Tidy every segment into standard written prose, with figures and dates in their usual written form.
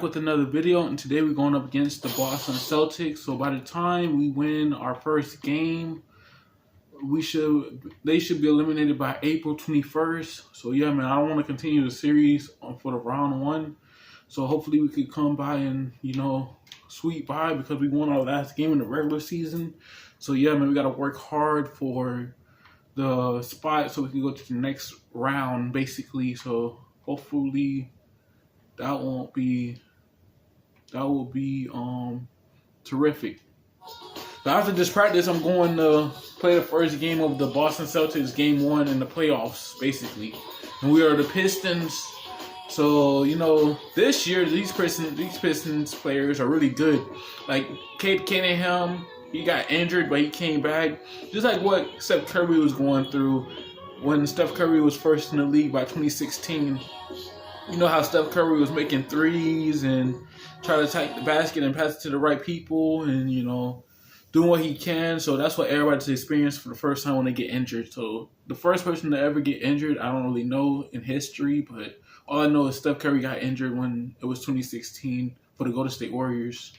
With another video, and today we're going up against the Boston Celtics. So by the time we win our first game, they should be eliminated by April 21st. So yeah, man, I want to continue the series for the round one. So hopefully we could come by and sweep by, because we won our last game in the regular season. So yeah, man, we got to work hard for the spot so we can go to the next round, basically. So hopefully that will be terrific. So after this practice, I'm going to play the first game of the Boston Celtics Game 1 in the playoffs, basically. And we are the Pistons. So, this year, these Pistons players are really good. Like, Cade Cunningham, he got injured, but he came back. Just like what Steph Curry was going through when Steph Curry was first in the league by 2016. You know how Steph Curry was making threes and trying to attack the basket and pass it to the right people and, doing what he can. So that's what everybody's experienced for the first time when they get injured. So the first person to ever get injured, I don't really know in history, but all I know is Steph Curry got injured when it was 2016 for the Golden State Warriors.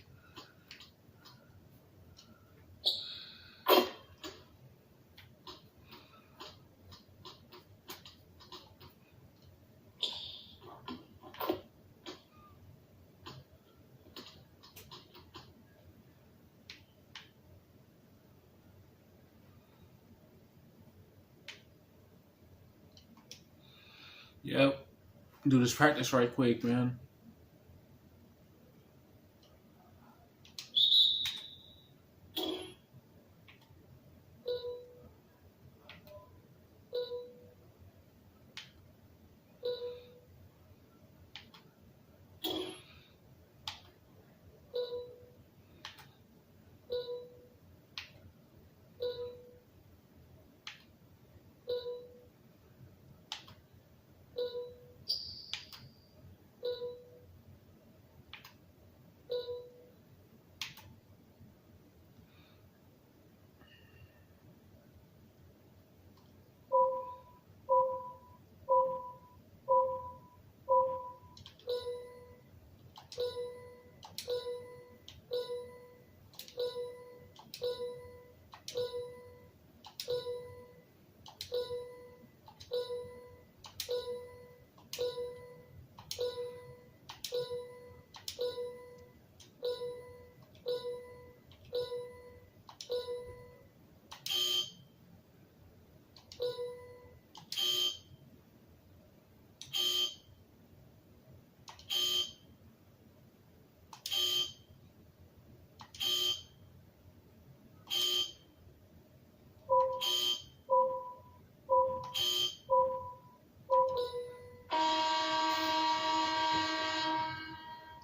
Yep. Do this practice right quick, man.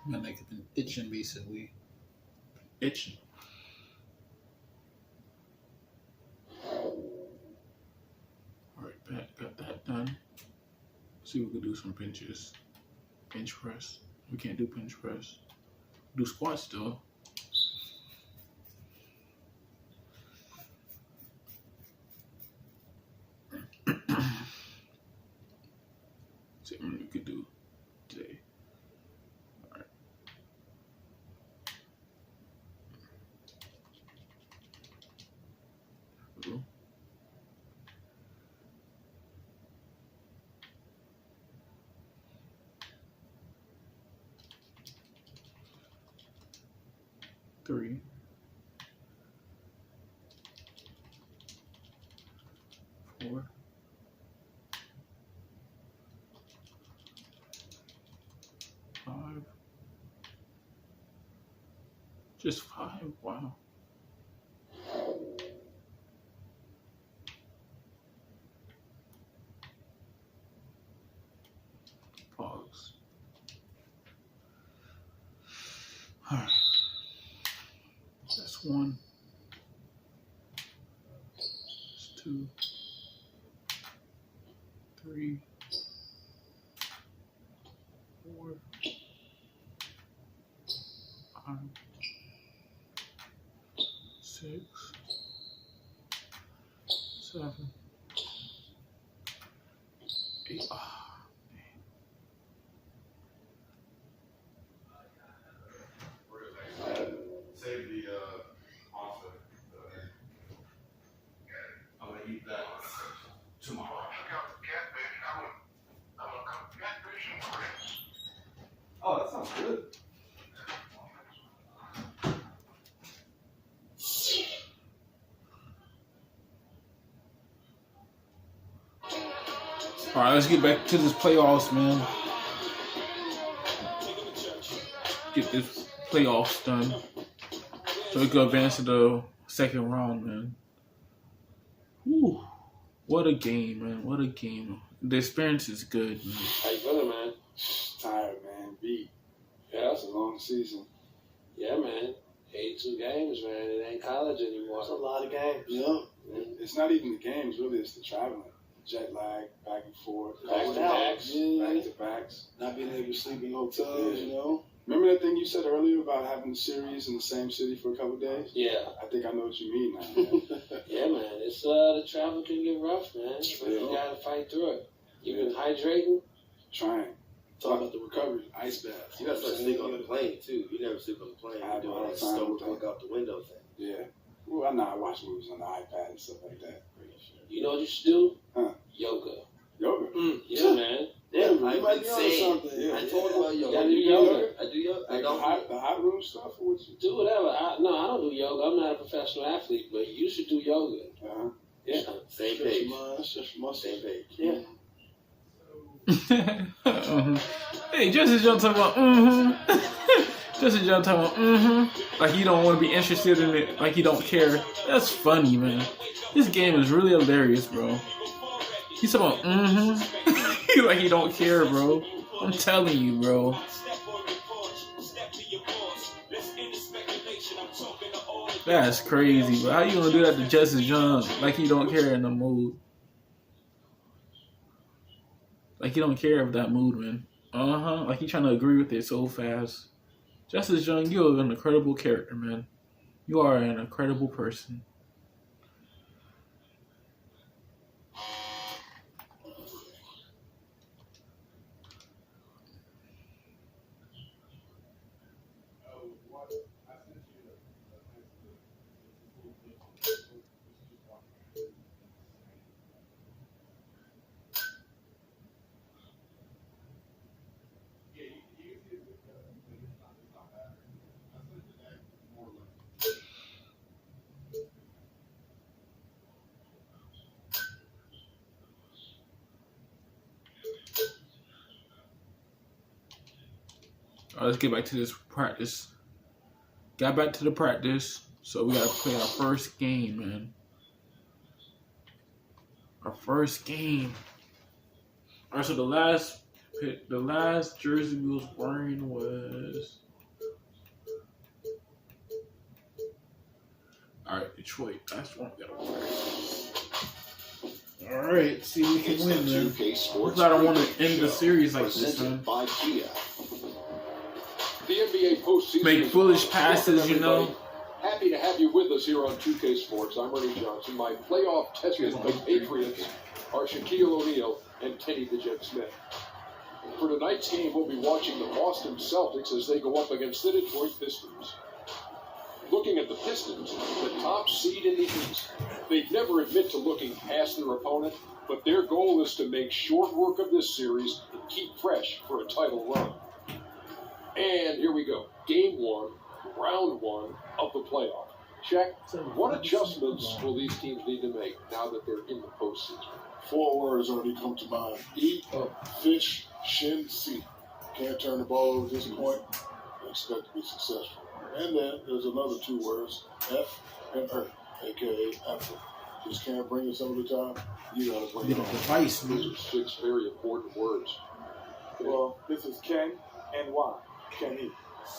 My neck has been itching recently. Itching. Alright, got that done. See if we can do some pinches. Bench press. We can't do bench press. Do squats though. See what we could do today. Alright. Cool. Three. 4. 5. Just 5. Wow. Pause. All right. That's 1. That's 2. 3. 4. 5. 6. 7. 8. Good. All right, let's get back to this playoffs, man. Get this playoffs done so we can advance to the second round, man. Whew. What a game, man. What a game. The experience is good, man. How you feeling, man? Tired, man. Beat. Yeah. It's a long season. Yeah, man. 82 games, man. It ain't college anymore. That's a lot of games. Yeah. It's not even the games, really. It's the traveling. Jet lag, back and forth. Back to backs. Back to backs. Not being able to sleep in hotels, you know? Remember that thing you said earlier about having the series in the same city for a couple of days? Yeah. I think I know what you mean now. Man. Yeah, man. It's the travel can get rough, man. But you gotta fight through it. You been hydrating? Trying. Talk about the recovery, ice baths. You gotta start sleeping on the plane too. You never sleep on the plane. You're doing that stone look out the window thing. Yeah. Well, I know I watch movies on the iPad and stuff like that. You know what you should do? Huh. Yoga. Yoga? Yeah, man. Damn, I you might be on insane. something. Yeah. I told you about You yoga. gotta do yoga. I do yoga. I Like don't. the hot room stuff or what you Do whatever. I don't do yoga. I'm not a professional athlete, but you should do yoga. Uh-huh. Yeah. Same Stretch page. your mind, stretch your muscles. Same page. Yeah. Hey, Justice Young talking about Justice Young talking about like he don't want to be interested in it, like he don't care. That's funny, man. This game is really hilarious, bro. He's talking about like he don't care, bro. I'm telling you, bro. That's crazy, bro. How you gonna do that to Justice Young? Like he don't care in the mood. Like he don't care of that mood, man. Like he trying to agree with it so fast. Justice Young, you're an incredible character, man. You are an incredible person. All right, let's get back to this practice. Got back to the practice, so we gotta play our first game, man. Our first game. All right, so the last jersey we was wearing was. All right, Detroit. That's one we gotta wear. All right, see if we can win, man. I don't want to end the series like this, man. By Kia. The NBA postseason Make foolish passes, you know. Happy to have you with us here on 2K Sports. I'm Ernie Johnson. My playoff testers, my Patriots, are Shaquille O'Neal and Kenny the Jet Smith. For tonight's game, we'll be watching the Boston Celtics as they go up against the Detroit Pistons. Looking at the Pistons, the top seed in the East, they'd never admit to looking past their opponent, but their goal is to make short work of this series and keep fresh for a title run. And here we go. Game 1, round 1 of the playoff. Shaq, what adjustments will these teams need to make now that they're in the postseason? 4 words already come to mind. Eat, fish, shin, seat. Can't turn the ball over at this point and expect to be successful. And then there's another 2 words, F and Earth, a.k.a. effort. Just can't bring it some of the time. You got to bring it on. Device, Those are 6 very important words. Well, this is Ken and Y. Kenny.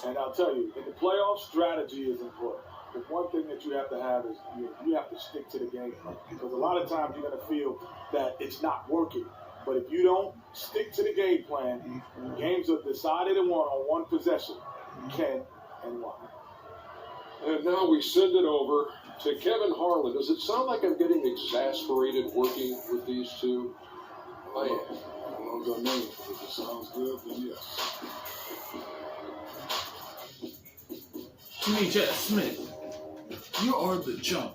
And I'll tell you, in the playoffs, strategy is important. The one thing that you have to have is you have to stick to the game. Because a lot of times you're going to feel that it's not working. But if you don't stick to the game plan, games are decided and won on one possession. Ken and Y. And now we send it over to Kevin Harlan. Does it sound like I'm getting exasperated working with these two? I am. I don't know what that means, but if it sounds good, then yes. Jimmy Jet Smith, you are the jump.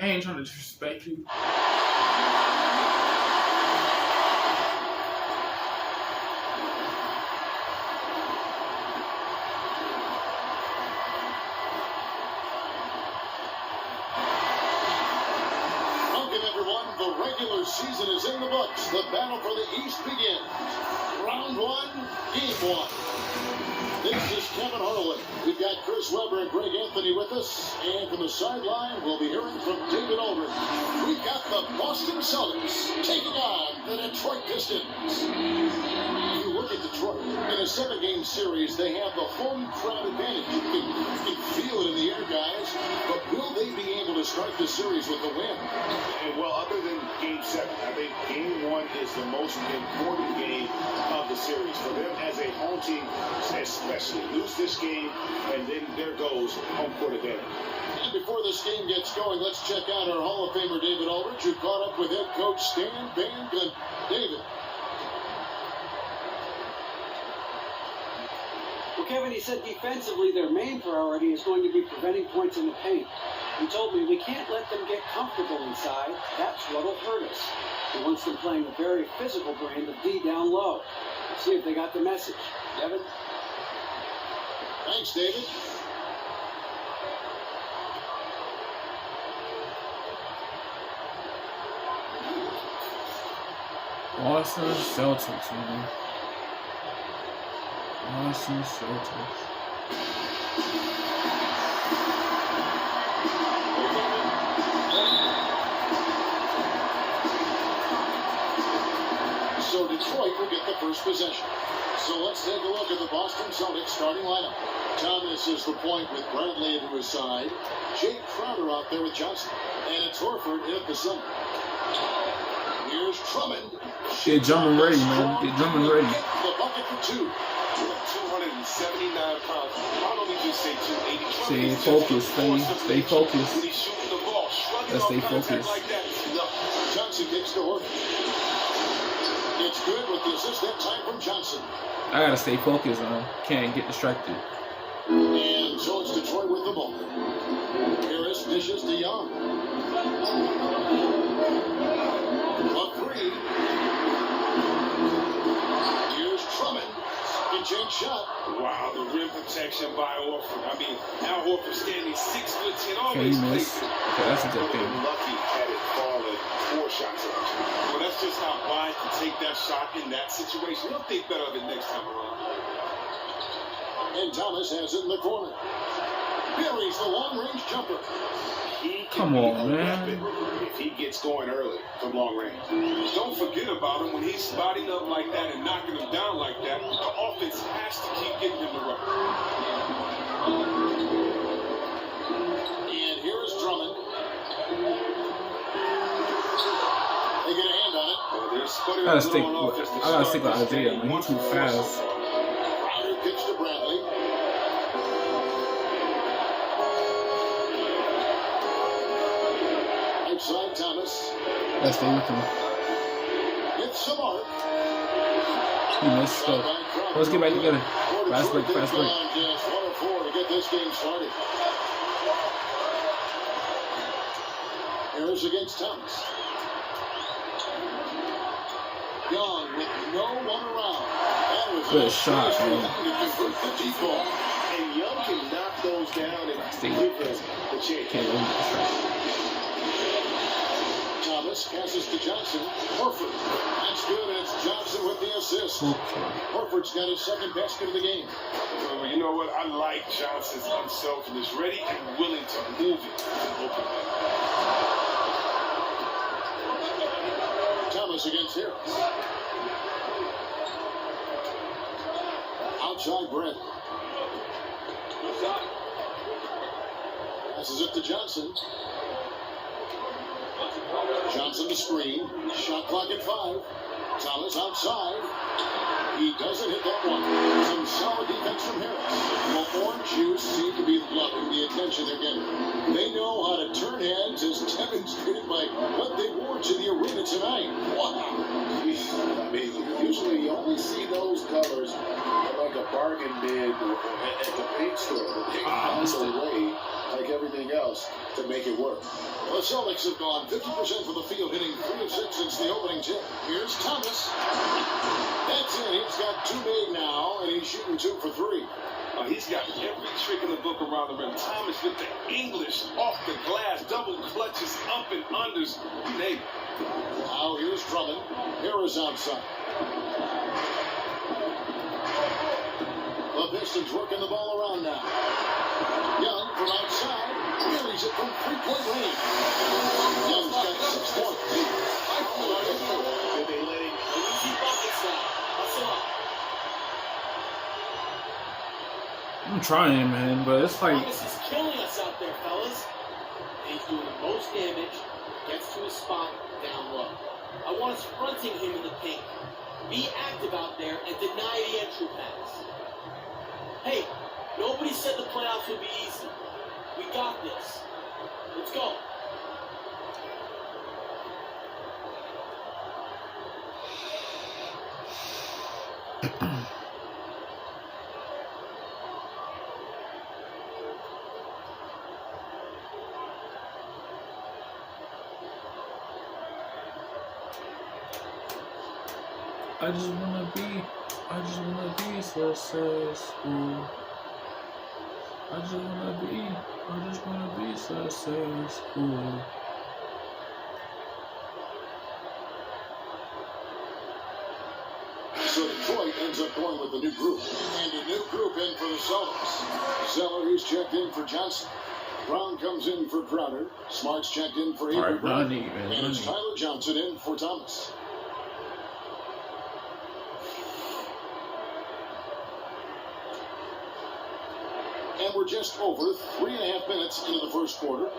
I ain't trying to disrespect you. regular season is in the books. The battle for the East begins. Round 1, game 1. This is Kevin Harlan. We've got Chris Webber and Greg Anthony with us. And from the sideline, we'll be hearing from David Aldridge. We've got the Boston Celtics taking on the Detroit Pistons. You look at Detroit. In a 7-game series, they have the home crowd advantage. You can feel it in the air, guys. But will they be able to start the series with a win? Well, other than Game 7, I think Game 1 is the most important game of the series. For them as a home team, especially. Lose this game, and then there goes home court advantage. And before this game gets going, let's check out our Hall of Famer David Aldridge, who caught up with head coach Stan Van Gundy. David. Well, Kevin, he said defensively their main priority is going to be preventing points in the paint. He told me we can't let them get comfortable inside. That's what'll hurt us. He wants them playing a very physical brand of D down low. Let's see if they got the message. Kevin? Thanks, David. Boston Celtics, man. Boston Celtics. So Detroit will get the first possession. So let's take a look at the Boston Celtics starting lineup. Thomas is the point with Bradley into his side. Jay Crowder out there with Johnson. And it's Horford in at the center. Here's Drummond. Get Drummond ready, man. Get Drummond ready. The bucket for 2. 279 pounds. Why don't we just say 280? Stay focused, stay focused. When he's shooting the ball, Let's stay focused. like that. No. Johnson kicks to Horford. It's good with the assist that time from Johnson. I gotta stay focused, man. Can't get distracted. And so it's Detroit with the ball. Harris dishes to Young. A 3. Here's Drummond. Second chance shot. Wow, the rim protection by Horford. I mean, Al Horford standing 6'10", Okay, always you plays. miss. Okay, that's a good thing. Lucky had it fallen 4 shots away. Well, that's just how wide to take that shot in that situation. He'll think better of it next time around. And Thomas has it in the corner. Buries the long-range jumper. He Come can on, be a man. weapon if he gets going early from long range. Don't forget about him when he's spotting up like that and knocking him down like that. The offense has to keep getting him the run. And here is Drummond. They get a hand on it. I gotta stick with Isaiah, man. He's too fast. Crowder pitch to Bradley. Outside Thomas. Let's stay with him. It's Samart. He missed up. Let's get back together. Fast break, fast break. Just 104 to get this game started. Harris against Thomas. Young with no one around. That was Good shot, man. And Young can knock those down and Stay give with him us. the chance. Can't let him get distracted. Thomas passes to Johnson. Horford. That's good, and it's Johnson with the assist. Okay. Horford's got his second basket of the game. Well, you know what? I like Johnson's unselfishness, ready and willing to move it to the open man. Thomas against Harris. Outside Brent. Passes it to Johnson. Johnson to screen. Shot clock at 5. Thomas outside. He doesn't hit that one. Some solid defense from Harris. Well, Orange Juice seem to be loving the attention they're getting. They know how to turn heads as demonstrated by what they wore to the arena tonight. Wow. I mean, usually you only see those colors at like a bargain bin or at the paint store. But they found a way, like everything else, to make it work. The Celtics have gone 50% from the field, hitting 3 of 6 since the opening tip. Here's Thomas. That's it. He's got 2 made now, and he's shooting 2 for 3. He's got every trick in the book around the rim. Thomas with the English off the glass, double clutches, up and unders. You name it. Now here's Drummond. Harris outside. The Pistons working the ball around now. Young from outside. Buries it from three-point range. Young's got 6 points. Did they let him? Easy buckets now. That's all. I'm trying, man, but it's like Thomas is killing us out there, fellas. He's doing the most damage. Gets to his spot down low. I want us fronting him in the paint. Be active out there and deny the entry pass. Hey, nobody said the playoffs would be easy. We got this. Let's go. I just wanna be successful. I just wanna be successful. So Detroit ends up going with a new group. And a new group in for the Celtics. Zeller, he's checked in for Johnson. Brown comes in for Crowder. Smart's checked in for Avery Brown. And it's Tyler Johnson in for Thomas. And we're just over 3.5 minutes into the first quarter.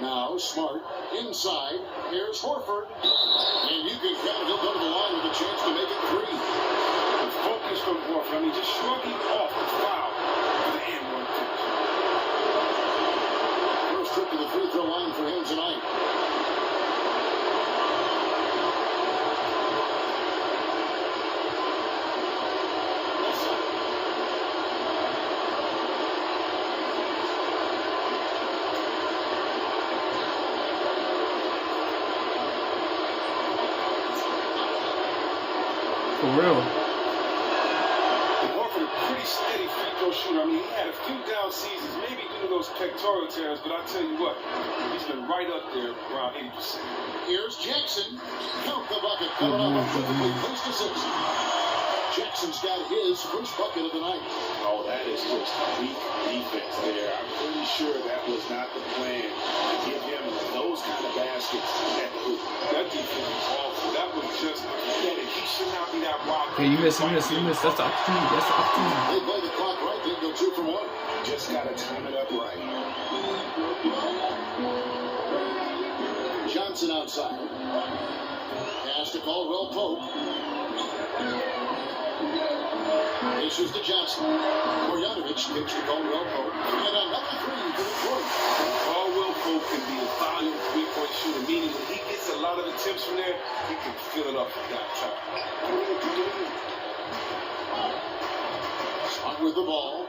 Now Smart inside. Here's Horford. And you can count he'll go to the line with a chance to make it 3. Focus from Horford. I mean, just shrugging off the foul for the and-one finish. First trip to the free throw line for him tonight. For real. Horford, a pretty steady free throw shooter. I mean, he had a few down seasons, maybe due to those pectoral tears, but I tell you what, he's been right up there around 80%. Here's Jackson. Count the bucket. Coming up a perfectly placed assist. Jackson's got his first bucket of the night. Oh, that is just weak defense there. I'm pretty sure that was not the plan to give him those kind of baskets at the hoop. That defense was awful. That was just pathetic. He should not be that wild. Okay, you missed. That's the opportunity. They play the clock right. They go 2 for 1. Just got to time it up right. Johnson outside. Pass to Caldwell Pope. Issues to Johnson. Marjanovic kicks to Caldwell Pope. And another 3 for Detroit. Caldwell Pope can be a volume three-point shooter, meaning when he gets a lot of attempts from there, he can fill it up from downtown. Smart with the ball.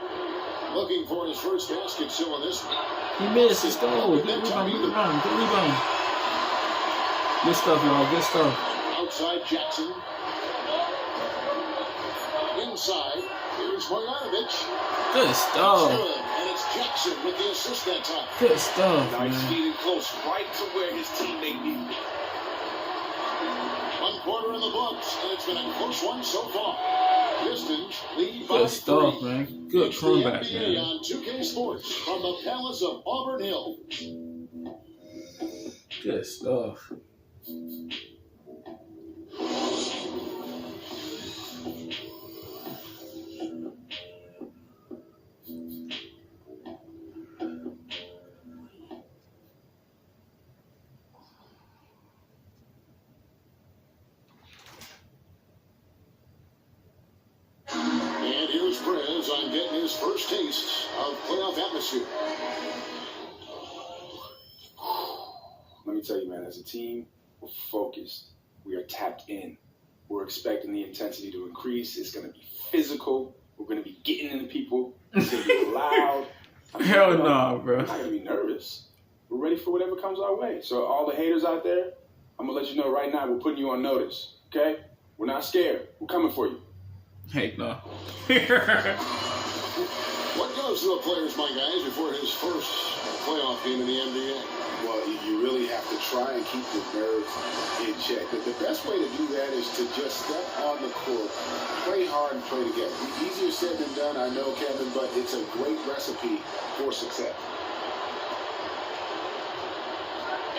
Looking for his first basket still in this one. He missed. Let's go. Good rebound. Good stuff, y'all. Good stuff. Outside Jackson. Inside. Here's Marjanovic. Good stuff. Good. And it's Jackson with the assist that time. Good stuff, Nice man. feeding close, right to where his teammate needed it. 1 quarter in the books, and it's been a close one so far. Pistons lead by Good stuff, 3. man. Good It's the comeback, NBA man. on 2K Sports from the Palace of Auburn Hill. Good stuff. And here's Perez on getting his first taste of playoff atmosphere. Let me tell you, man, as a team, we're focused. We are tapped in. We're expecting the intensity to increase. It's going to be physical. We're going to be getting into people. It's going to be loud. Hell nah, bro. I'm not going to be nervous. We're ready for whatever comes our way. So all the haters out there, I'm going to let you know right now, we're putting you on notice, okay? We're not scared. We're coming for you. Heck no. What goes through a player's mind, guys, before his first playoff game in the NBA? Well, you really have to try and keep the nerves in check. But the best way to do that is to just step on the court, play hard, and play together. Easier said than done, I know, Kevin, but it's a great recipe for success.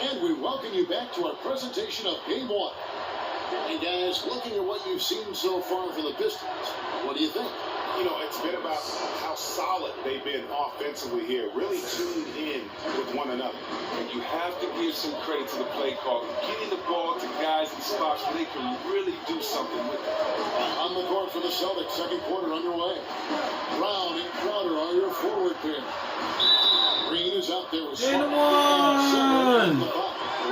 And we welcome you back to our presentation of Game 1. And guys, looking at what you've seen so far from the Pistons, what do you think? You know, it's been about how solid they've been offensively here, really tuned in with one another. And you have to give some credit to the play call, getting the ball to guys in spots where they can really do something with it. On the court for the Celtics, second quarter underway. Brown and Crowder are your forward pair. Green is out there with And one!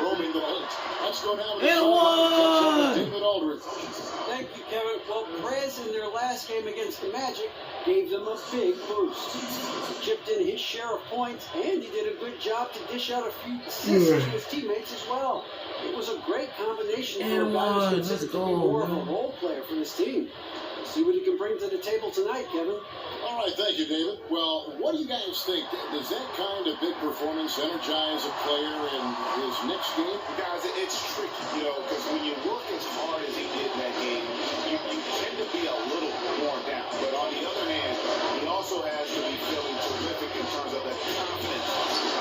Roaming the paint. Let's go down to And one! David Aldridge. Thank you, Kevin. Well, Perez in their last game against the Magic gave them a big boost. He chipped in his share of points, and he did a good job to dish out a few assists to his teammates as well. It was a great combination for a guy who's considered to be more of a role player for this team. Let's see what he can bring to the table tonight, Kevin. All right, thank you, David. Well, what do you guys think? Does that kind of big performance energize a player in his next game? Guys, it's tricky, you know, because when you work as hard as he did in that game, you tend to be a little worn down. But on the other hand, he also has to be feeling terrific in terms of the confidence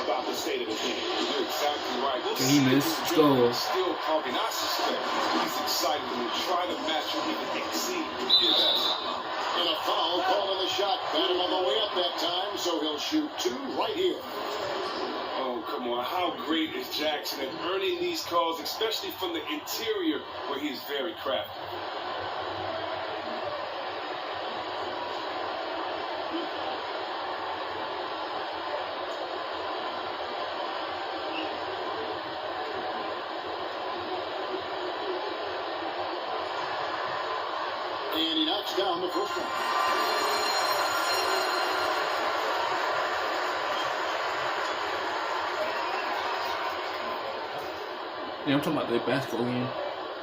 about the state of his game. You're exactly right. He missed. Let's go. Still talking. I suspect he's excited to try to match or even exceed what he did last time. And a foul call on the shot. Got him on the way up that time, so he'll shoot two right here. Oh, come on. How great is Jackson at earning these calls, especially from the interior where he's very crafty? And he knocks down the first one. Yeah, I'm talking about the basketball game.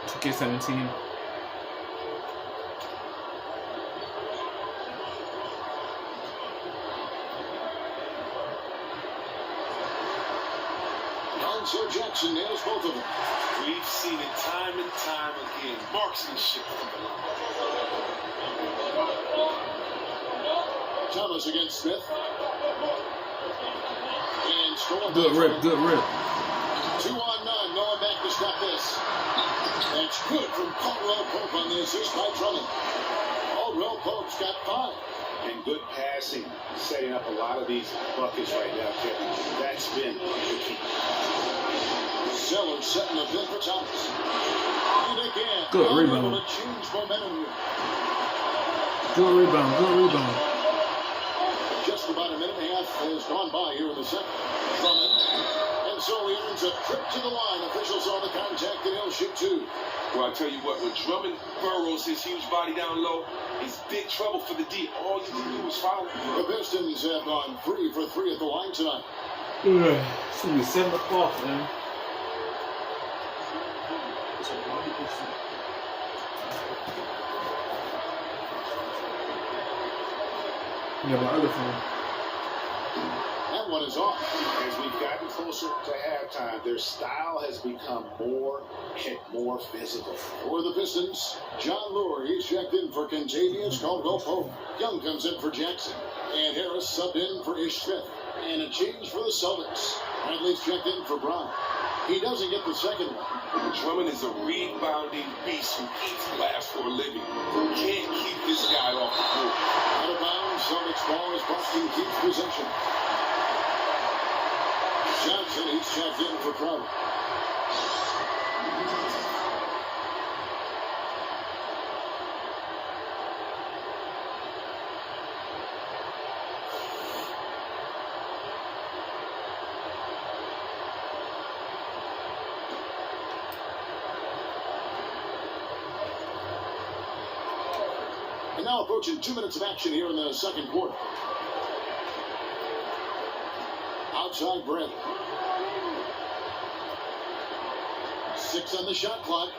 2K17. So Jackson nails both of them. We've seen it time and time again. Marksmanship from the line. Thomas against Smith. And scoring. Good rip, good rip. 2 on 9. No one back to stop this. That's good from Caldwell Pope on the assist by Drummond. Caldwell Pope's got 5. And good passing, setting up a lot of these buckets right now, Kevin. That's been the key. Zeller setting the pin for Thomas. And again, good rebound. Able to change momentum here. Good rebound, good rebound. Just about a minute and a half has gone by here in the second. Drummond. And so he earns a trip to the line. Officials saw the contact and he'll shoot 2. Well, I tell you what, when Drummond burrows his huge body down low, he's big trouble for the D. All you can do is foul him. The Pistons have gone 3 for 3 at the line tonight. It's going to be 7 o'clock, man. Yeah, my other phone. That one is off. As we've gotten closer to halftime, their style has become more and more physical. For the Pistons, John Lure, he's checked in for Contavious Caldwell Pope. Young comes in for Jackson. And Harris subbed in for Ish Smith. And a change for the Celtics. Bradley's checked in for Brown. He doesn't get the second one. Drummond is a rebounding beast who eats glass for a living. Can't keep this guy off the court. Out of bounds, Celtics ball as Boston keeps possession. Johnson, he's checked in for Crowder. And now approaching 2 minutes of action here in the second quarter. Outside Brent. 6 on the shot clock.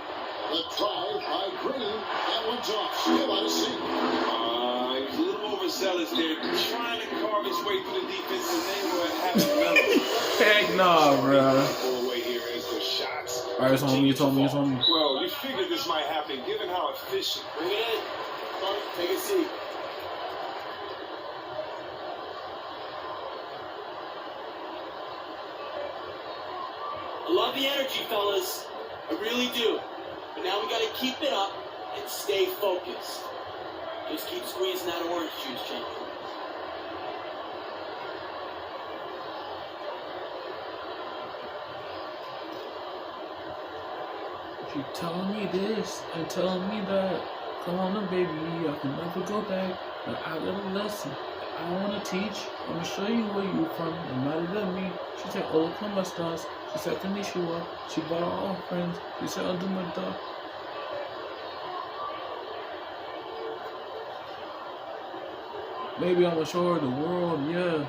The drive by Green. That one's off. Still on his seat. was there trying to carve his way through the defense, and they were having none of it. Heck nah, bro. Pull away here as the shots. All right, it's on me. It's on me. It's on me. Well, you figured this might happen, given how efficient. Bring it in. Take a seat. I love the energy, fellas. I really do. But now we gotta keep it up and stay focused. Just keep squeezing that orange juice, gentlemen. You telling me this and telling me that. Come on, baby, I can never go back. But I got a lesson I want to teach. I'm gonna show you where you from. No matter than me. She said, "Oh, come on, stars." She said, "Konnichiwa." She brought her own friends. She said, "I'll do my dog." Maybe I'm gonna show her the world, yeah.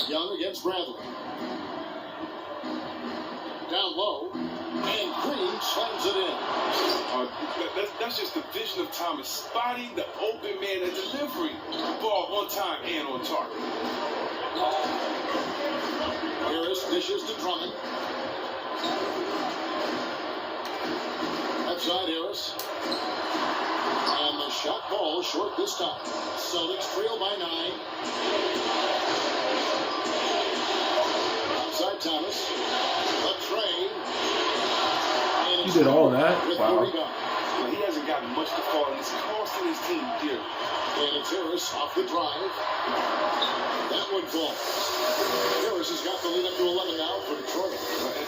Young against Bradley. Down low, and Green slams it in. That's just the vision of Thomas, spotting the open man and delivery. Ball on time and on target. Harris dishes to Drummond. Outside Harris. And the shot ball short this time. Celtics trail by 9. Outside Thomas. A tray. He did all that? Wow. Well, he hasn't gotten much to fall, and it's costing his team dear. And it's Harris off the drive. That one falls. Harris has got the lead up to 11 now for Detroit.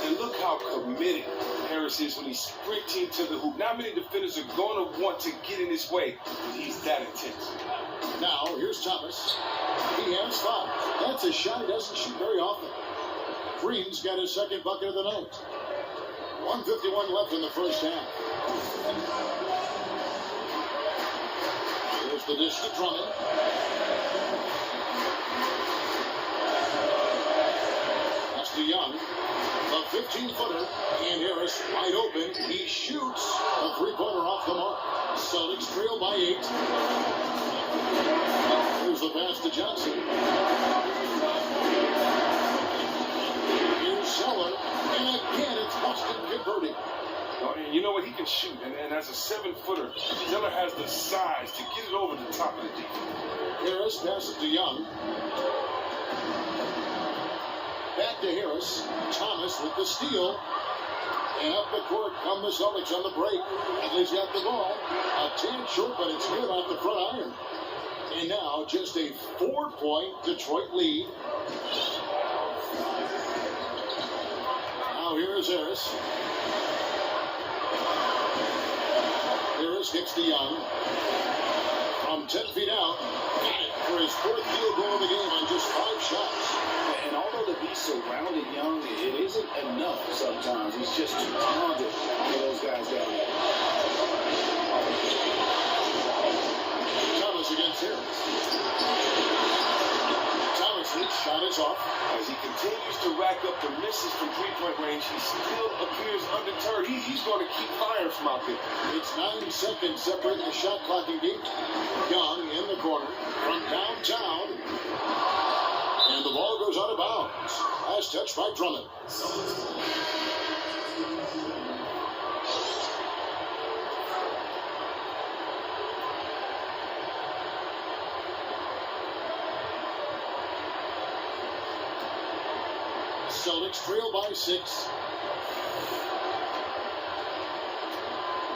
And look how committed Harris is when he's sprinting to the hoop. Not many defenders are going to want to get in his way, but he's that intense. Now, here's Thomas. He has 5. That's a shot he doesn't shoot very often. Green's got his second bucket of the night. 1:51 left in the first half. Here's the dish to Drummond. That's to Young. A 15-footer. And Harris wide open. He shoots a 3-pointer off the mark. Celtics trail by 8. Here's the pass to Johnson. Here's Zeller. And again, it's Boston converting. And you know what? He can shoot. And as a 7-footer, Zeller has the size to get it over the top of the defense. Harris passes to Young. Back to Harris. Thomas with the steal. And up the court come the Celtics on the break. Adley's got the ball. A 10 short, but it's good off the front iron. And now just a 4-point Detroit lead. Now here is Harris. Harris kicks to Young. From 10 feet out. Got it for his 4th field goal of the game on just 5 shots. And although to be surrounded Young, it isn't enough sometimes. He's just too talented for those guys down there. Thomas against Harris. Thomas' shot is off. As he continues to rack up the misses from 3-point range, he still appears undeterred. He's going to keep firing from out there. It's 9 seconds separating the shot clock and game. Young in the corner from downtown. And the ball goes out of bounds. Last touch by Drummond. Celtics trail by 6.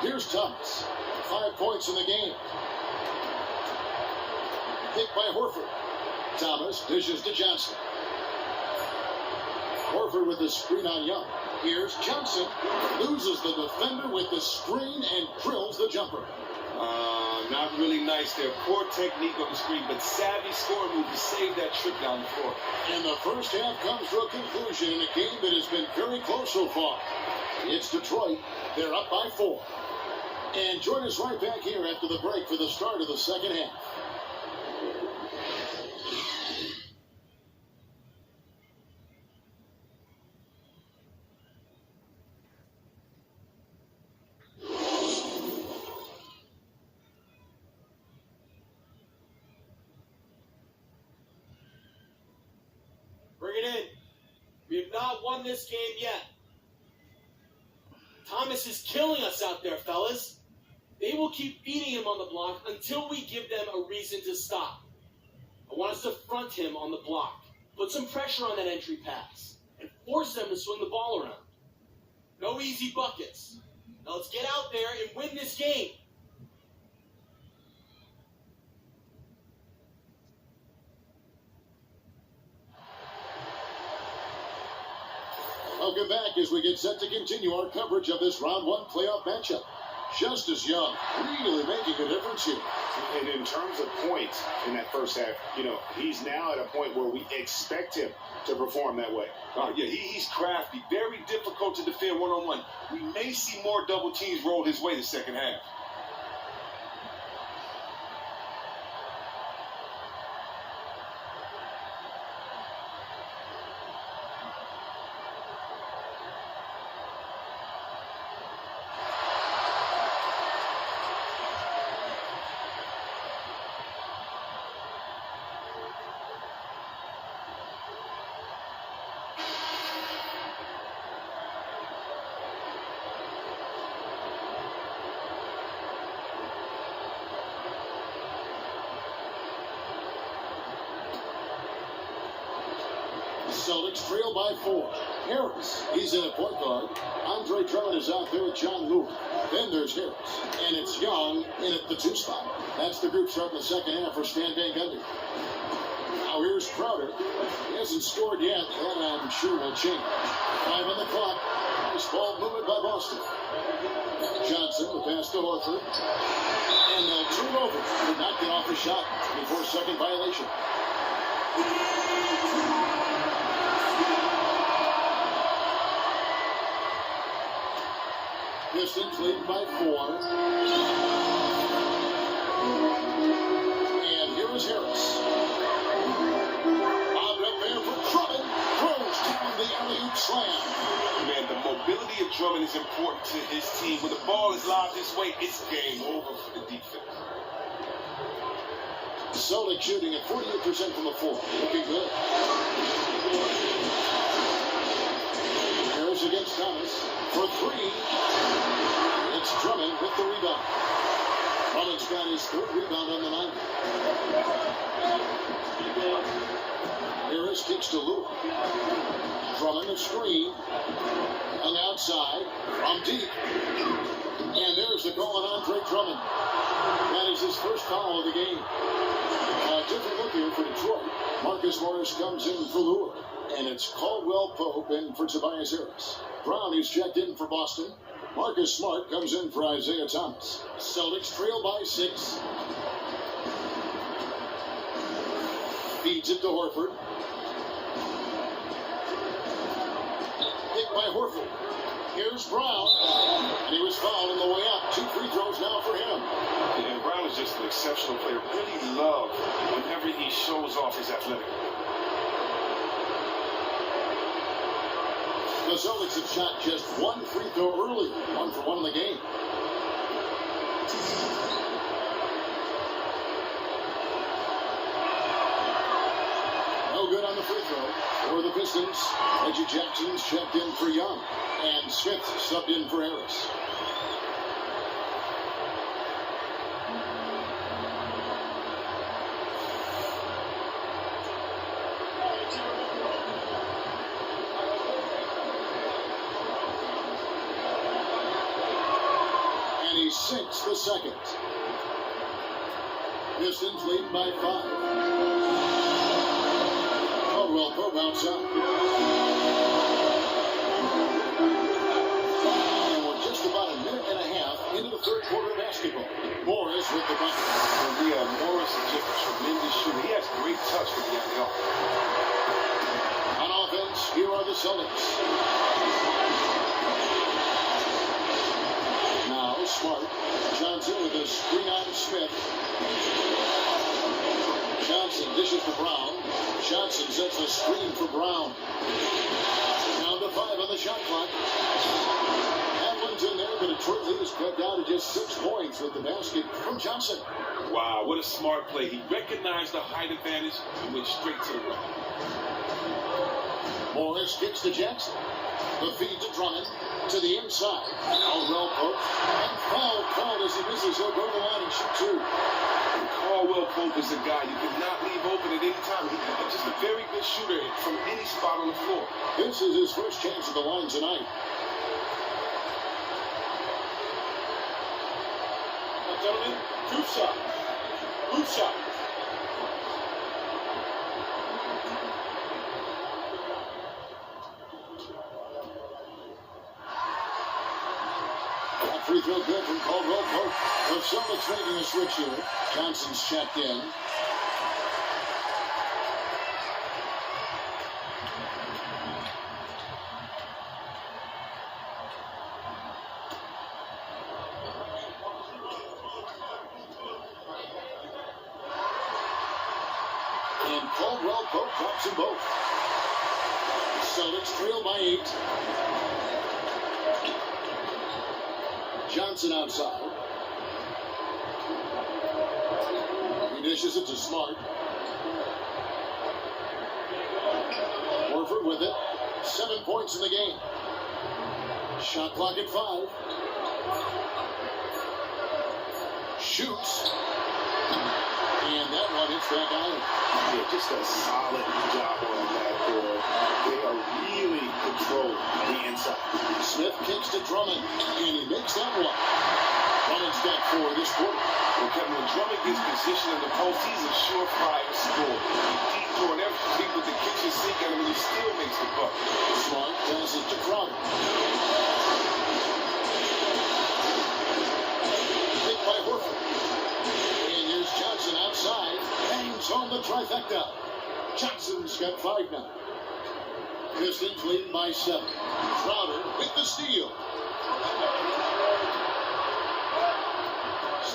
Here's Thomas. 5 points in the game. Picked by Horford. Thomas dishes to Johnson. Horford with the screen on Young. Here's Johnson. Loses the defender with the screen and drills the jumper. Not really nice there. Poor technique on the screen, but savvy scoring move to save that trip down the floor. And the first half comes to a conclusion in a game that has been very close so far. It's Detroit. They're up by 4. And join us right back here after the break for the start of the second half. Bring it in. We have not won this game yet. Thomas is killing us out there, fellas. They will keep feeding him on the block until we give them a reason to stop. I want us to front him on the block, put some pressure on that entry pass, and force them to swing the ball around. No easy buckets. Now let's get out there and win this game. Welcome back as we get set to continue our coverage of this round 1 playoff matchup. Justice Young really making a difference here. And in terms of points in that first half, he's now at a point where we expect him to perform that way. Yeah, he's crafty, very difficult to defend one-on-one. We may see more double teams roll his way the second half. Celtics trail by 4. Harris, he's in at point guard. Andre Drummond is out there with John Lewis. Then there's Harris. And it's Young in at the 2 spot. That's the group starting the second half for Stan Van Gundy. Now here's Crowder. He hasn't scored yet. That I'm sure will change. 5 on the clock. Nice ball movement by Boston. Johnson, the pass to Horford. And they'll turn over. Did not get off the shot before second violation. Pistons lead by 4. And here is Harris. Bobbed up there for Drummond. Throws down the alley-oop slam. Man, the mobility of Drummond is important to his team. When the ball is lobbed this way, it's game over for the defense. Celtics shooting at 48% from the floor. Looking good. Harris against Thomas for 3. It's Drummond with the rebound. Drummond's got his 3rd rebound on the night. Harris kicks to Lewis. Drummond a screen. Hung outside from deep. And there's the call on Andre Drummond. That is his first foul of the game. A different look here for Detroit. Marcus Morris comes in for Lure. And it's Caldwell Pope in for Tobias Harris. Brown is checked in for Boston. Marcus Smart comes in for Isaiah Thomas. Celtics trail by 6. Feeds it to Horford. Picked by Horford. Here's Brown. And he was fouled on the way up. 2 free throws now for him. And Brown is just an exceptional player. Really love whenever he shows off his athletic. The Celtics have shot just 1 free throw early. 1 for 1 in the game. No good on the free throw. For the Pistons, Reggie Jackson's checked in for Young. And Smith subbed in for Harris. Sinks the second. Pistons lead by 5. Caldwell Pope outside. And we're just about a minute and a half into the third quarter of basketball. Morris with the bucket. Morris is just a tremendous shooter. He has great touch from beyond the arc. On offense, here are the Celtics. Now Smart. Johnson with a screen on Smith. Johnson dishes to Brown. Johnson sets the screen for Brown. Down to 5 on the shot clock. Hamlin's in there, but Detroit lead is cut down to just 6 points with the basket from Johnson. Wow, what a smart play. He recognized the height advantage and went straight to the right. Morris kicks to Jackson. The feed to Drummond. To the inside. Caldwell Pope. And foul called as he misses. He'll go to the line and shoot 2. Caldwell Pope is a guy you cannot leave open at any time. He's just a very good shooter from any spot on the floor. This is his first chance at the line tonight. Now, gentlemen, group shot. Group shot. Free throw good from Caldwell Pope. The Celtics making a switch here. Johnson's checked in. And Caldwell Pope drops them both. Celtics trail by 8. Johnson outside. He dishes it to Smart. Horford with it. 7 points in the game. Shot clock at 5. Shoots. And that one hits back iron. Yeah, just a solid job on that board. They are really controlling the inside. Smith kicks to Drummond, and he makes that one. Drummond's got 4 this quarter. Well, Kevin, when Drummond gets positioned in the post, he's a surefire scorer. He's throwing everything with the kitchen sink at him, and he still makes the bucket. Smart passes to Crowder. Picked by Horford. And here's Johnson outside. Hangs on the trifecta. Johnson's got 5 now. Pistons leading by 7. Crowder with the steal.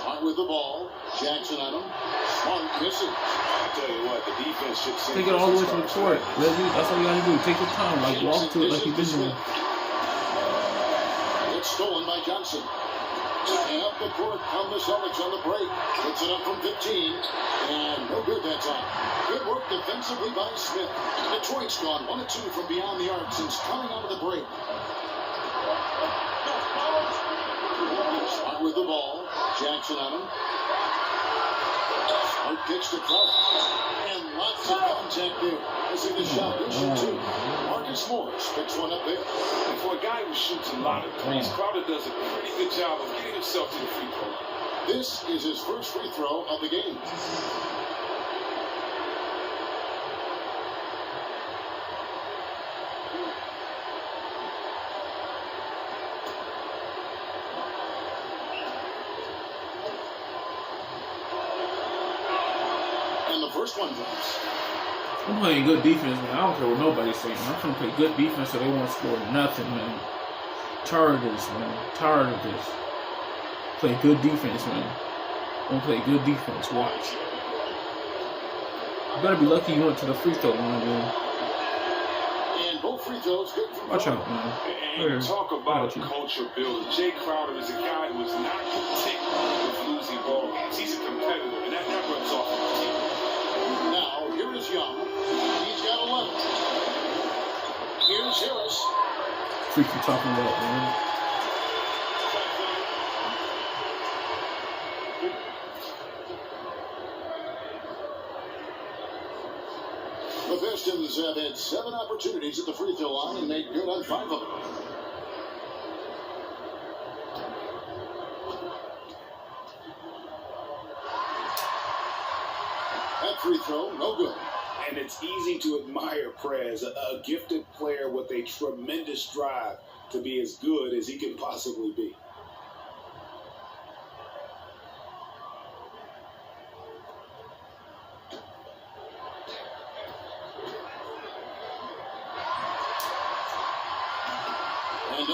Smart with the ball. Jackson on him. Smart misses. I tell you what, the defense should Take it all the way to the court. That's all you gotta do. Take your time. Like, walk to it like you've been doing. It's stolen by Johnson. And up the court come the Celtics on the break. Puts it up from 15. And no good that time. Good work defensively by Smith. Detroit's gone 1 of 2 from beyond the arc since coming out of the break. Smart with the ball. Jackson on him. Smart kicks to Crowder. And lots of contact there. I see the shot. Good shoot, too. Marcus Morris picks one up there. And for a guy who shoots a lot of threes, Crowder does a pretty good job of getting himself to the free throw line. This is his first free throw of the game. And the first one drops. I'm playing good defense, man. I don't care what nobody's saying. I'm trying to play good defense so they won't score nothing, man. Tired of this, man. Tired of this. Play good defense, man. I'm gonna play good defense. Watch. You better be lucky you went to the free throw line, man. And both free throws good from Watch out, man. And talk about a culture builder. Jay Crowder is a guy who is not content with losing ball games. He's a competitor, and that rubs off on the team. Now, here is Young. He's got 11. Here's Harris. Freak you talking about, man. The Pistons have had 7 opportunities at the free throw line and made good on 5 of them. That free throw, no good. And it's easy to admire Prez, a gifted player with a tremendous drive to be as good as he can possibly be.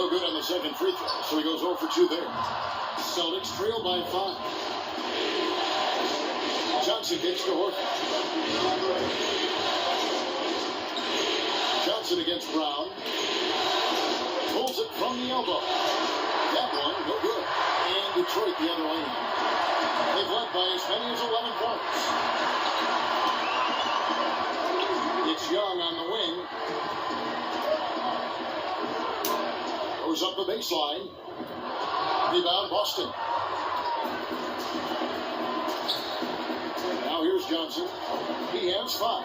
no good on the second free throw, so he goes 0 for 2 there. Celtics trail by 5. Johnson gets to Horford. Johnson against Brown. Pulls it from the elbow. That one, no good. And Detroit the other way. They've led by as many as 11 points. It's Young on the wing. Goes up the baseline. Rebound Boston. Now here's Johnson. He has 5.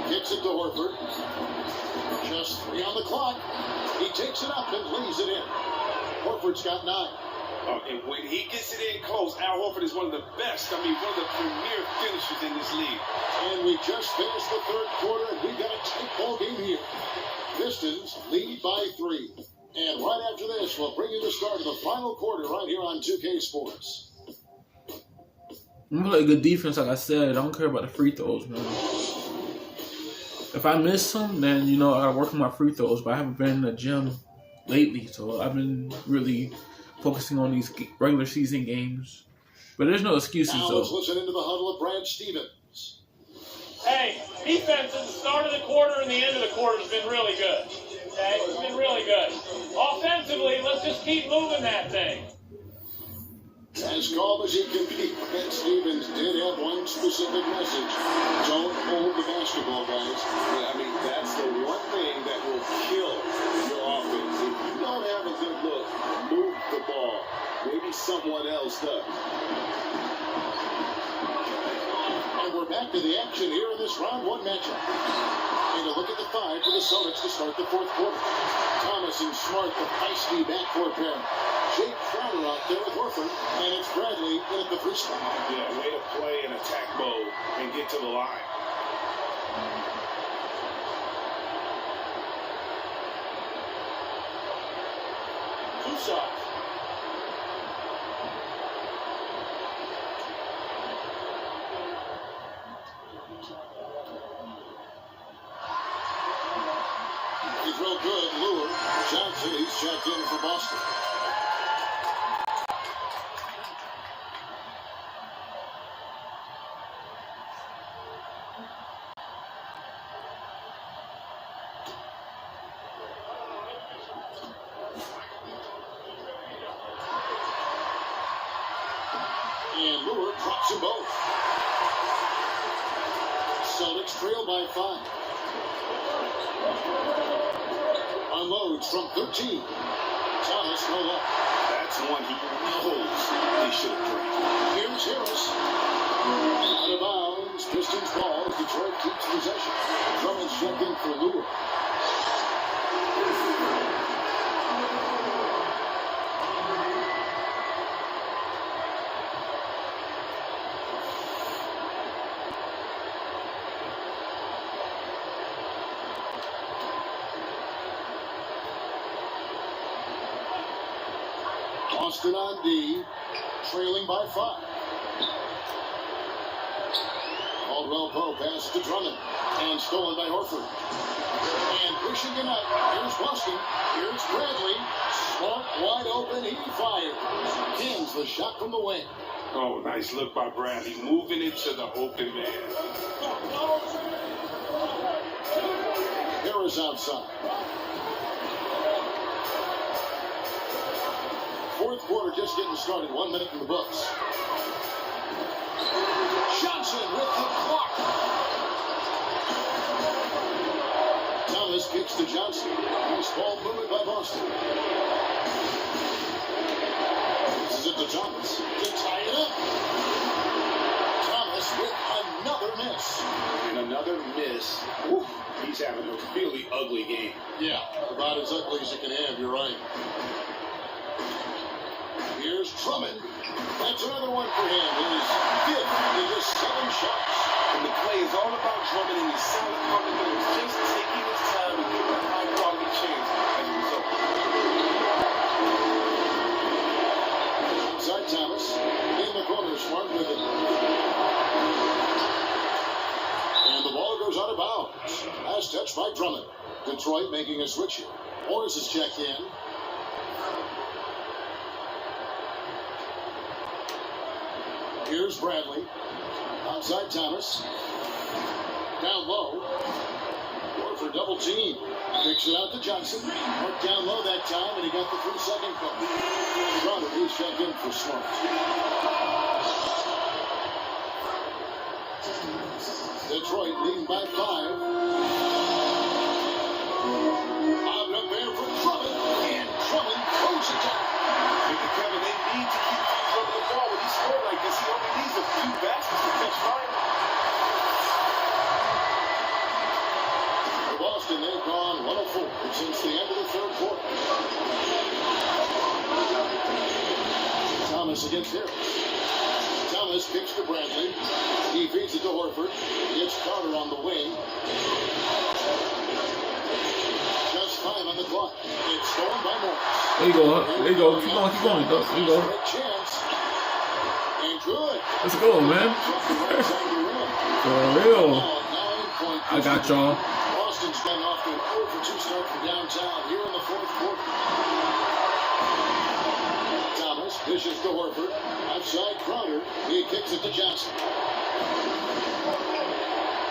Kicks it to Horford. Just 3 on the clock. He takes it up and lays it in. Horford's got 9. And when he gets it in close, Al Horford is one of the best, one of the premier finishers in this league. And we just finished the third quarter, and we've got a tight ball game here. Pistons lead by 3. And right after this, we'll bring you the start of the final quarter right here on 2K Sports. I'm gonna play good defense, like I said. I don't care about the free throws, man. If I miss some, then, I gotta work on my free throws. But I haven't been in the gym lately, so I've been really focusing on these regular season games. But there's no excuses, now though. let's listen into the huddle of Brad Stevens. Hey, defense at the start of the quarter and the end of the quarter has been really good. Okay? It's been really good. Offensively, let's just keep moving that thing. As calm as he can be, Brad Stevens did have one specific message. Don't hold the basketball, guys. Yeah, that's the one thing that will kill your offense. If you don't have a good look, move the ball. Maybe someone else does. And we're back to the action here in this round 1 matchup. And a look at the 5 for the Celtics to start the fourth quarter. Thomas and Smart, the feisty backcourt pair. Jake Crowder out there with Horford, and it's Bradley in at the free spot. Yeah, way to play in attack mode and get to the line. Two shots. He's real good, Lure. Johnson, he's checked in for Boston. And Lure drops them both. Celtics trail by 5. Unloads from 13. Thomas no luck. That's one he knows he should have drained. Here's Harris. Out of bounds. Pistons ball as Detroit keeps possession. Drummond's checked in for Lure. Boston on D, trailing by 5. Caldwell Pope passes to Drummond, and stolen by Horford. And pushing it up, here's Boston, here's Bradley. Smart wide open, he fires. Pins the shot from the wing. Oh, nice look by Bradley, moving it to the open man. Harris outside. Fourth quarter just getting started. 1 minute in the books. Johnson with the clock. Thomas kicks to Johnson. Nice ball movement by Boston. This is it to Thomas to tie it up. Thomas with another miss. And another miss. Woo, he's having a really ugly game. Yeah, about as ugly as you can have. You're right. Here's Drummond. That's another one for him. His 5th in just 7 shots. And the play is all about Drummond and his solid fundamentals, just taking his time and getting a high-quality chance as a result. Inside Thomas. In the corner, Smart with it. Last touch by Drummond. Detroit making a switch here. Morris is checked in. Here's Bradley. Outside Thomas. Down low. For double team. Kicks it out to Johnson. Marked down low that time, and he got the 3-second call. Crowder, he's checked in for Smart. Detroit leading by 5. Out up there for Drummond. And Drummond throws it down. Kevin, they need to keep things over the ball. When he scored like this, he only needs a few baskets to catch fire. Boston, they've gone 104 since the end of the third quarter. Thomas against Harris. Thomas kicks to Bradley. He feeds it to Horford. Gets Carter on the wing. Just 5 on the clock. It's stolen by Morris. There you go. There you go. Keep going. Keep going. There you go. Great chance. And good. Let's go, man. For real. I got y'all. Boston's gotten off to an 0-for-2 start from downtown here in the fourth quarter. Thomas dishes to Horford. Outside Crowder. He kicks it to Johnson.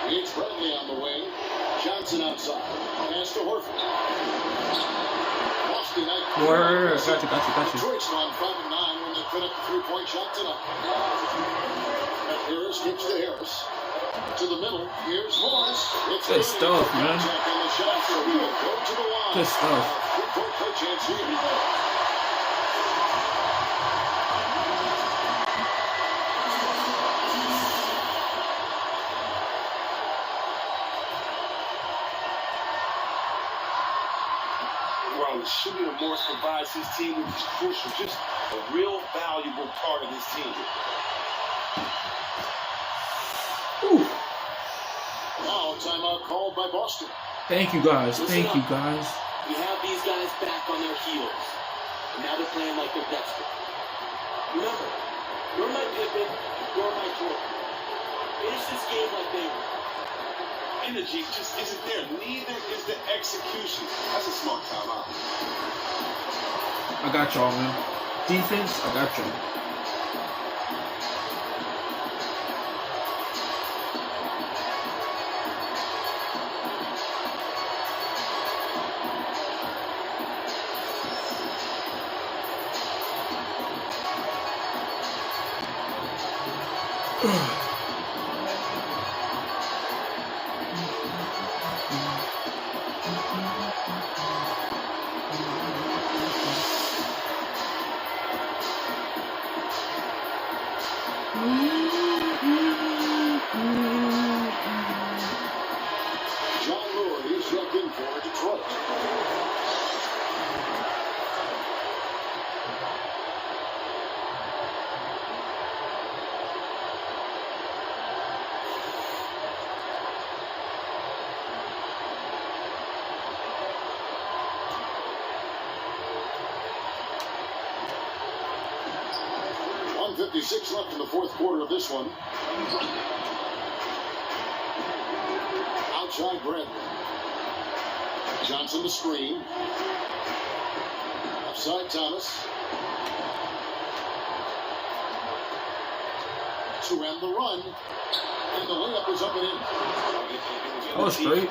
It's Bradley on the wing. Johnson outside. Pass to Horford. Boston, Word. Got you. Detroit's on 5-9 when they put up the 3-point shot tonight. Harris kicks to Harris. To the middle. Here's Morris. It's good stuff, man. Good stuff. 3-point play chance here. Well, shooting that Morris provides his team with is crucial. Just a real valuable part of this team. Now, timeout called by Boston. Thank you, guys. Thank you, guys. We have these guys back on their heels, and now they're playing like they're desperate. Remember, you're my Pippen, you're my Jordan. Finish this game like they were. Energy just isn't there. Neither is the execution. That's a smart timeout. I got y'all, man. Defense, I got y'all. John Lure, he's checked in for Detroit. .56 left in the fourth quarter of this one. Outside Bradley. Johnson to screen. Outside Thomas. To end the run. And the layup is up and in. Oh, straight.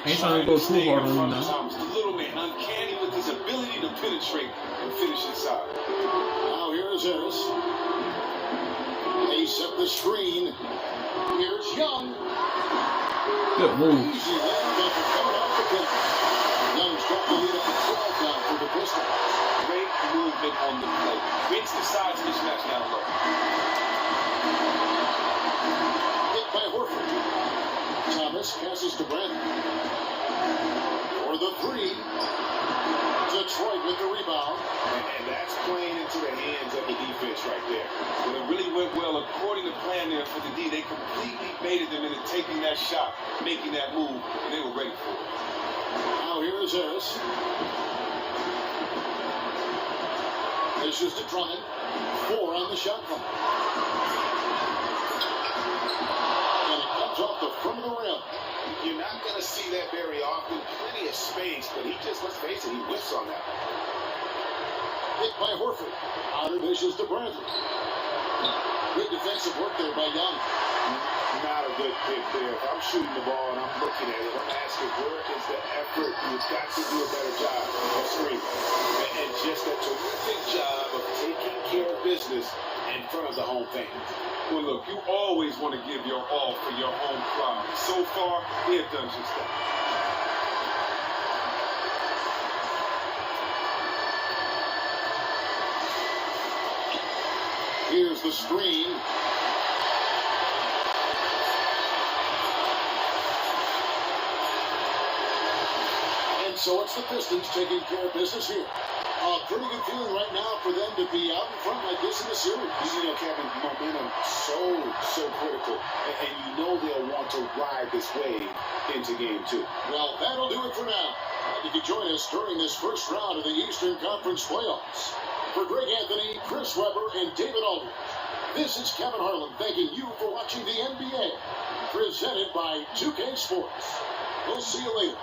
Ain't trying to go too hard on him now. The little man, uncanny with his ability to penetrate and finish inside. Now here is Harris. They set the screen. Here's Young. Good move. Easy layup coming off the pin. Young's got the lead up to 12 down for the Pistons. Great movement on the play. Creates the size mismatch down low. Hit by Horford. Thomas passes to Brandon. For the three. Detroit with the rebound. And that's playing into the hands of the defense right there. Well, it really went well according to plan there for the D. They completely baited them into taking that shot, making that move, and they were ready for it. Now here is Harris. This is to Drummond. 4 on the shot clock. And it comes off the front of the rim. You're not going to see that very often. Plenty of space, but he just, let's face it, he whiffs on that. Hit by Horford. Out of dishes to Bradley. Good defensive work there by Young. Not a good pick there. If I'm shooting the ball and I'm looking at it, I'm asking, where is the effort? You've got to do a better job of screening. And just a terrific job of taking care of business in front of the home fans. Well, look, you always want to give your all for your home crowd. So far, they have done just that. Here's the screen. And so it's the Pistons taking care of business here. A pretty good feeling right now for them to be out in front like this in the series. You know, Kevin, momentum so critical. And you know they'll want to ride this wave into game 2. Well, that'll do it for now. Glad you could join us during this first round of the Eastern Conference playoffs. For Greg Anthony, Chris Webber, and David Aldridge, this is Kevin Harlan thanking you for watching the NBA, presented by 2K Sports. We'll see you later.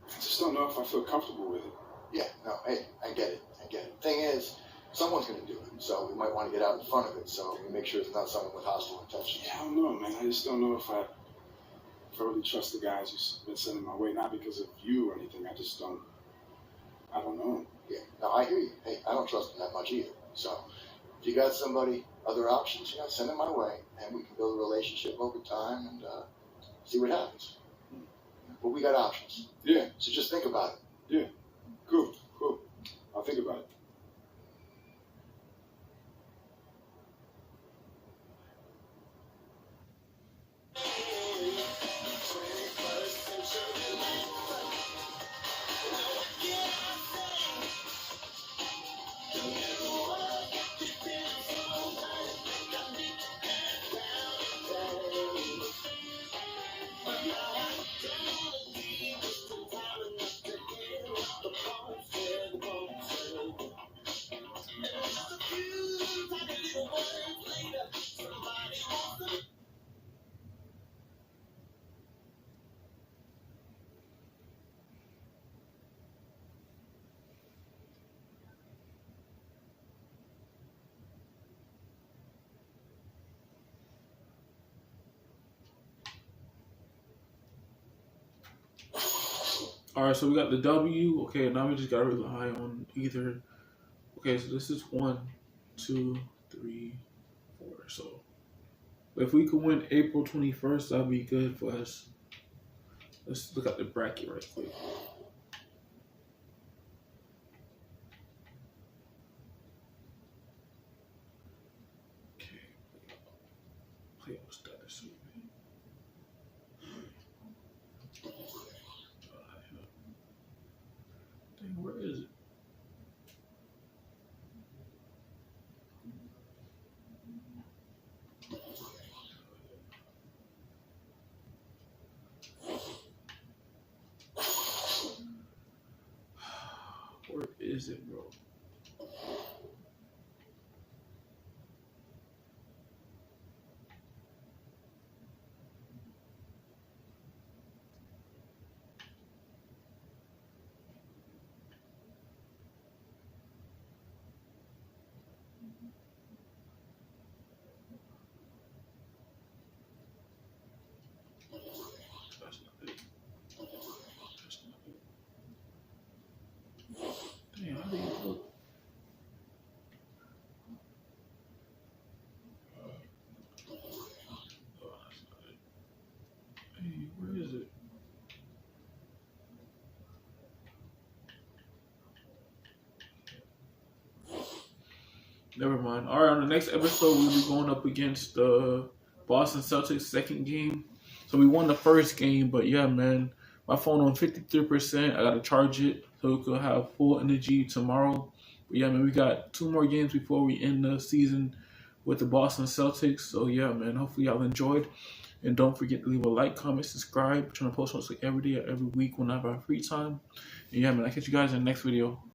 I just don't know if I feel comfortable with it. Yeah, no, hey, I get it. Thing is, someone's going to do it, so we might want to get out in front of it so we make sure it's not someone with hostile intentions. Yeah, I don't know, man. I just don't know if I really trust the guys who's been sending my way. Not because of you or anything. I don't know. Yeah, no, I hear you. Hey, I don't trust them that much either. So if you got somebody, other options, send them my way, and we can build a relationship over time and see what happens. But we got options. Yeah. So just think about it. Yeah. Cool. I'll think about it. All right, so we got the W. Okay, now we just gotta rely on either. Okay, so this is 1, 2, 3, 4. So if we could win April 21st, that'd be good for us. Let's look at the bracket right quick. Okay, playoff status. Dang, where is it? Where is it, bro? That's not it. That's not it. Damn, how do you look? Never mind. All right, on the next episode, we'll be going up against the Boston Celtics second game. So we won the first game, but yeah, man, my phone on 53%. I gotta charge it so we could have full energy tomorrow. But yeah, man, we got 2 more games before we end the season with the Boston Celtics. So yeah, man, hopefully y'all enjoyed. And don't forget to leave a like, comment, subscribe. I'm trying to post something every day or every week whenever I have free time. And yeah, man, I'll catch you guys in the next video.